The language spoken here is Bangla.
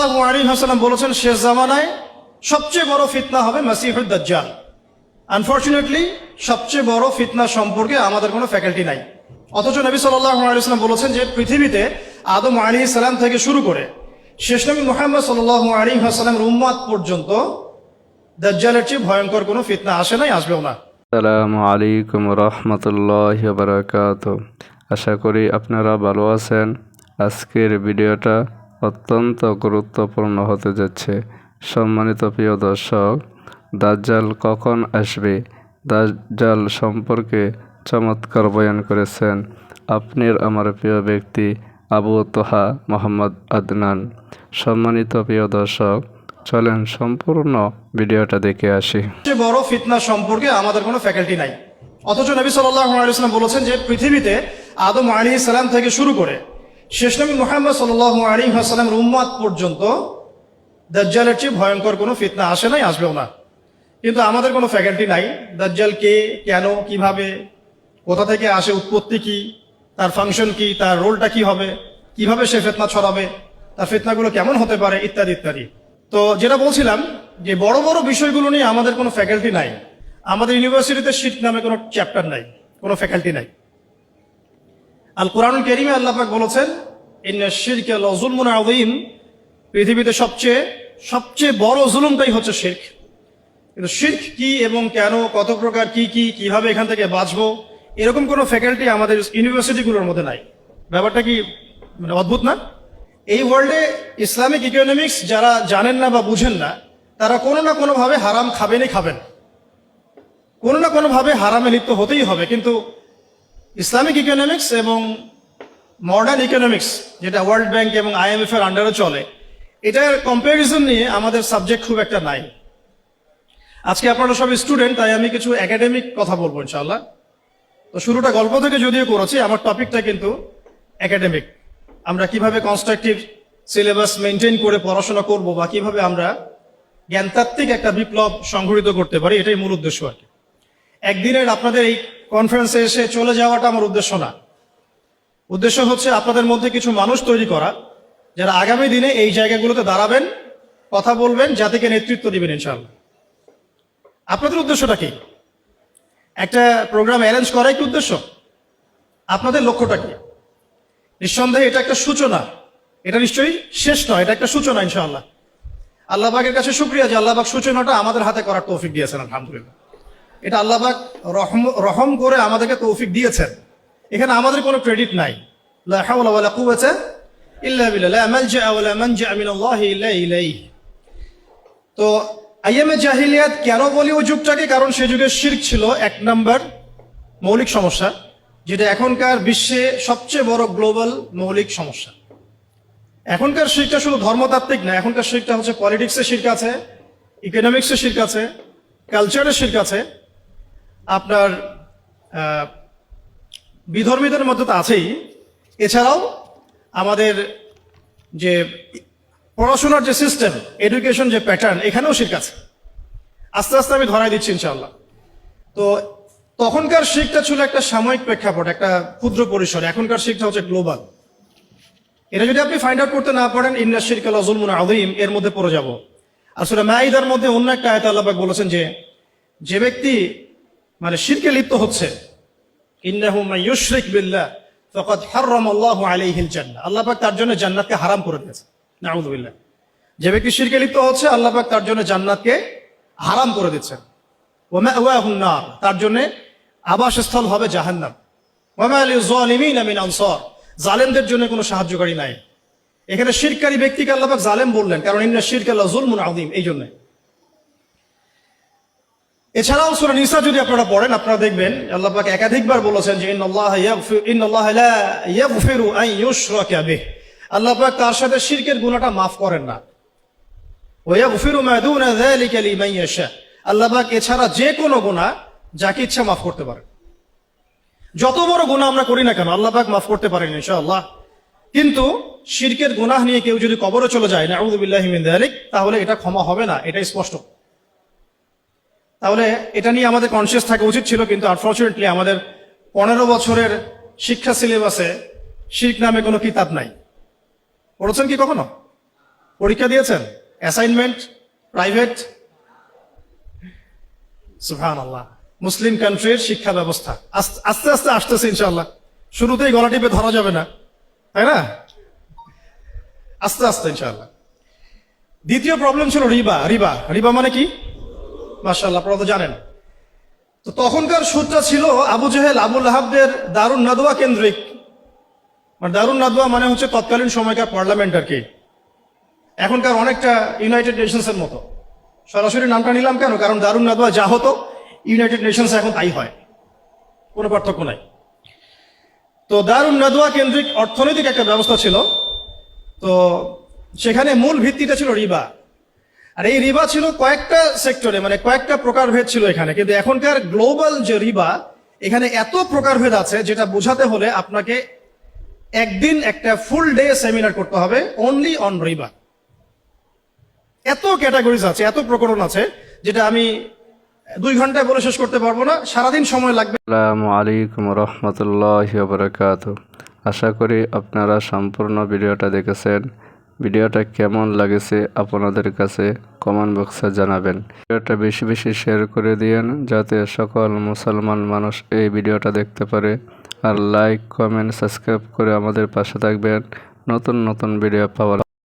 সাল্লাল্লাহু আলাইহি ওয়াসাল্লাম বলেছেন শেষ জামানায় সবচেয়ে বড় ফিতনা হবে মাসিহুদ দাজ্জাল। আনফরচুনেটলি সবচেয়ে বড় ফিতনা সম্পর্কে আমাদের কোনো ফ্যাকাল্টি নাই। অথচ নবী সাল্লাল্লাহু আলাইহি ওয়াসাল্লাম বলেছেন যে পৃথিবীতে আদম আলাইহিস সালাম থেকে শুরু করে শেষ নবী মুহাম্মদ সাল্লাল্লাহু আলাইহি ওয়াসাল্লামের উম্মত পর্যন্ত দাজ্জালের চেয়ে ভয়ঙ্কর কোনো ফিতনা আসে নাই, আসবেও না। আসসালামু আলাইকুম রহমতুল্লাহি ওয়া বারাকাতুহু। আশা করি আপনারা ভালো আছেন। আজকের ভিডিওটা অত্যন্ত গুরুত্বপূর্ণ হতে যাচ্ছে। সম্মানিত প্রিয় দর্শক, দাজ্জাল কখন আসবে, দাজ্জাল সম্পর্কে চমৎকার বয়ান করেছেন আপনার আমার প্রিয় ব্যক্তি আবু তোহা মোহাম্মদ আদনান। সম্মানিত প্রিয় দর্শক, চলেন সম্পূর্ণ ভিডিওটা দেখে আসি। সবচেয়ে বড় ফিতনা সম্পর্কে আমাদের কোনো ফ্যাকাল্টি নাই। অথচ নবী সাল্লাল্লাহু আলাইহি ওয়াসাল্লাম বলেছেন যে পৃথিবীতে আদম আলাইহিস সালাম থেকে শুরু করে শেষ নবী মুহাম্মদ সাল্লাল্লাহু আলাইহি ওয়াসাল্লামের উম্মত পর্যন্ত দাজ্জালের চেয়ে ভয়ঙ্কর কোনো ফিতনা আসে নাই, আসবেও না। কিন্তু আমাদের কোনো ফ্যাকাল্টি নাই। দাজ্জাল কে, কেন, কিভাবে, কোথা থেকে আসে, উৎপত্তি কি, তার ফাংশন কি, তার রোলটা কি হবে, কিভাবে সে ফিতনা ছড়াবে, তার ফিতনাগুলো কেমন হতে পারে, ইত্যাদি ইত্যাদি। তো যেটা বলছিলাম যে বড় বড় বিষয়গুলো নিয়ে আমাদের কোনো ফ্যাকাল্টি নাই। আমাদের ইউনিভার্সিটিতে শিরক নামে কোনো চ্যাপ্টার নাই, কোনো ফ্যাকাল্টি নাই। আল কুরআনুল কারীমে আল্লাহ পাক বলেছেন ইন্নাশ শিরকা লাযুলমুন আযীম, পৃথিবীতে সবচেয়ে বড় জুলুমটাই হচ্ছে শিরক। কিন্তু শিরক কি এবং কেন, কত প্রকার, কি কি, কিভাবে এখান থেকে বাঁচবো, এরকম কোনো ফ্যাকাল্টি আমাদের ইউনিভার্সিটিগুলোর মধ্যে নাই। ব্যাপারটা কি মানে অদ্ভুত না? এই ওয়ার্ল্ডে ইসলামিক ইকোনমিক্স যারা জানেন না বা বুঝেন না, তারা কোনো না কোনোভাবে হারাম খাবেনই খাবেন, কোনো না কোনোভাবে হারামে লিপ্ত হতেই হবে। কিন্তু ইসলামিক ইকোনমিক্স এবং মডার্ন ইকোনমিক্স, যেটা ওয়ার্ল্ড ব্যাংক এবং IMF এর আন্ডারে চলে, এটার কম্প্যারিজন নিয়ে আমাদের সাবজেক্ট খুব একটা নাই। আজকে আপনারা সব স্টুডেন্ট, তাই আমি কিছু একাডেমিক কথা বলবো ইনশাআল্লাহ। তো শুরুটা গল্প থেকে যদিও করেছি, আমার টপিকটা কিন্তু একাডেমিক। আমরা কিভাবে কনস্ট্রাকটিভ সিলেবাস মেনটেন করে পড়াশোনা করব বা কিভাবে আমরা জ্ঞানতাত্ত্বিক একটা বিপ্লব সংঘটিত করতে পারি, এটাই মূল উদ্দেশ্য আর কি। একদিনের আপনাদের এই কনফারেন্সে এসে চলে যাওয়াটা আমার উদ্দেশ্য না। উদ্দেশ্য হচ্ছে আপনাদের মধ্যে কিছু মানুষ তৈরি করা, যারা আগামী দিনে এই জায়গাগুলোতে দাঁড়াবেন, কথা বলবেন, জাতিকে নেতৃত্ব দিবেন ইনশাআল্লাহ। আপনাদের উদ্দেশ্যটা কি? একটা প্রোগ্রাম অ্যারেঞ্জ করাই কি উদ্দেশ্য? আপনাদের লক্ষ্যটা কি? নিঃসন্দেহে এটা একটা সূচনা, এটা নিশ্চয়ই শেষ নয়, এটা একটা সূচনা ইনশাআল্লাহ। আল্লাহ পাকের কাছে শুকরিয়া যে আল্লাহ পাক সূচনাটা আমাদের হাতে করার তৌফিক দিয়েছেন, আলহামদুলিল্লাহ। এটা আল্লাহ পাক রহম করে আমাদেরকে তৌফিক দিয়েছেন, এখানে আমাদের কোনো ক্রেডিট নাই। লা হাওলা ওয়ালা কুওয়াতা ইল্লা বিল্লাহ, লা মালজা ওয়ালা মানজা মিনাল্লাহি ইল্লা ইলাইহি। তো আইয়ামে জাহিলিয়াত কেন বলি ওই যুগটাকে? কারণ সে যুগে শিরক ছিল এক নাম্বার মৌলিক সমস্যা, যেটা এখনকার বিশ্বে সবচেয়ে বড় গ্লোবাল মৌলিক সমস্যা। এখনকার শিরকটা শুধু ধর্মতাত্ত্বিক না, এখনকার শিরকটা হচ্ছে পলিটিক্সের শিরক আছে, ইকোনমিক্সের শিরক আছে, কালচারের শিরক আছে, আপনার বিধর্মীদের মধ্যে তো আছেই। এছাড়াও আমাদের যে পড়াশোনার যে সিস্টেম, এডুকেশন যে প্যাটার্ন, এখানেও শিরক আছে। আস্তে আস্তে আমি ধরাই দিচ্ছি ইনশাআল্লাহ। তো তখনকার শিরকটা ছিল একটা সাময়িক প্রেক্ষাপট, একটা ক্ষুদ্র পরিসরে। এখনকার শিরকটা হচ্ছে গ্লোবাল। এটা যদি আপনি ফাইন্ড আউট করতে না পারেন, ইন্নাশ শিরকা লাযুলমুন আযীম, এর মধ্যে পড়ে যাব। আর সূরা মাঈদার মধ্যে অন্য একটা আয়াতে আল্লাহ পাক বলেছেন যে ব্যক্তি মানে শিরকে লিপ্ত হচ্ছে, ইন্নাহু মান ইউশরিক বিল্লাহ ফাকাদ হারামাল্লাহু আলাইহিল জান্নাহ, আল্লাহ পাক তার জন্য জান্নাতকে হারাম করে দিয়েছে। নাউযু বিল্লাহ। যে ব্যক্তি শিরকে লিপ্ত হচ্ছে, আল্লাহ পাক তার জন্য জান্নাতকে হারাম করে দিচ্ছেন। ওয়া মাওয়াহুন নার, তার জন্য আবাসস্থল হবে জাহান্নাম। ওয়া মা লিয-যালিমিনা মিন আনসার, জালেমদের জন্য কোনো সাহায্যকারী নাই। এখানে শিরকারী ব্যক্তিকে আল্লাহ পাক জালেম বললেন, কারণ ইন্নাশ শিরকা লাযুলমুন আযীম, এই জন্য। এছাড়াও সূরা নিসা যদি আপনারা পড়েন, আপনারা দেখবেন আল্লাহ পাক একাধিকবার বলেছেন যে ইন্নাল্লাহা লা ইয়াগফিরু আন ইউশরাকা বিহি, আল্লাহ পাক তার সাথে শিরকের গুনাহটা মাফ করেন না। ওয়া ইয়াগফিরু মা দুনা যালিকা লিমান ইয়াশা, আল্লাহ পাক এছাড়া যে কোনো গুনাহ যাকে ইচ্ছা মাফ করতে পারেন। যত বড় গুনাহ আমরা করি না কেন, আল্লাহ পাক মাফ করতে পারেন ইনশাআল্লাহ। কিন্তু শিরকের গুনাহ নিয়ে কেউ যদি কবরে চলে যায়, নাউযু বিল্লাহি মিন যালিক, তাহলে এটা ক্ষমা হবে না, এটাই স্পষ্ট। তাহলে এটা নিয়ে আমাদের কনসিয়াস থাকা উচিত ছিল, কিন্তু আনফরচুনেটলি আমাদের 15 বছরের শিক্ষা সিলেবাসে শিরক নামে কোনো কিতাব নাই। পড়েছেন কি কখনো? পরীক্ষা দিয়েছেন? Assignment, private? সুবহানাল্লাহ। মুসলিম কান্ট্রির শিক্ষা ব্যবস্থা আস্তে আস্তে আসতেছে ইনশাআল্লাহ। শুরুতেই গলা টিপে ধরা যাবে না, তাই না? আস্তে আস্তে ইনশাআল্লাহ। দ্বিতীয় প্রবলেম ছিল রিবা। রিবা রিবা মানে কি? মাশাআল্লাহ, আপনারা তো জানেন। তো তখনকার সুদটা ছিল আবু জেহেল, আবু লাহাবদের দারুন নাদওয়া কেন্দ্রিক। দারুন নাদওয়া মানে হচ্ছে তৎকালীন সময়কার পার্লামেন্ট আর কি। এখনকার অনেকটা ইউনাইটেড নেশনস এর মতো। সরাসরি নামটা নিলাম কেন? কারণ দারুন নাদওয়া যা হতো ইউনাইটেড নেশনস এখন তাই হয়, কোনো পার্থক্য নাই। তো দারুন নাদওয়া কেন্দ্রিক অর্থনৈতিক একটা ব্যবস্থা ছিল। তো সেখানে মূল ভিত্তিটা ছিল রিবা। আর এই রিবা ছিল কয়েকটা সেক্টরে, মানে কয়েকটা প্রকারভেদ ছিল এখানে। কিন্তু এখনকার গ্লোবাল যে রিবা, এখানে এত প্রকারভেদ আছে যেটা বোঝাতে হলে আপনাকে একদিন একটা ফুল ডে সেমিনার করতে হবে অনলি অন রিবা। এত ক্যাটাগরিজ আছে, এত প্রকরণ আছে, যেটা আমি 2 ঘন্টায় বলে শেষ করতে পারবো না, সারাদিন সময় লাগবে। আসসালামু আলাইকুম রহমতুল্লাহি বারাকাতু। আশা করি আপনারা সম্পূর্ণ ভিডিওটা দেখেছেন। ভিডিওটা কেমন লাগেছে আপনাদের কাছে কমেন্ট বক্সে জানাবেন। ভিডিওটা বেশি বেশি শেয়ার করে দিয়েন যাতে সকল মুসলমান মানুষ এই ভিডিওটা দেখতে পারে। আর লাইক, কমেন্ট, সাবস্ক্রাইব করে আমাদের পাশে থাকবেন নতুন নতুন ভিডিও পাওয়ার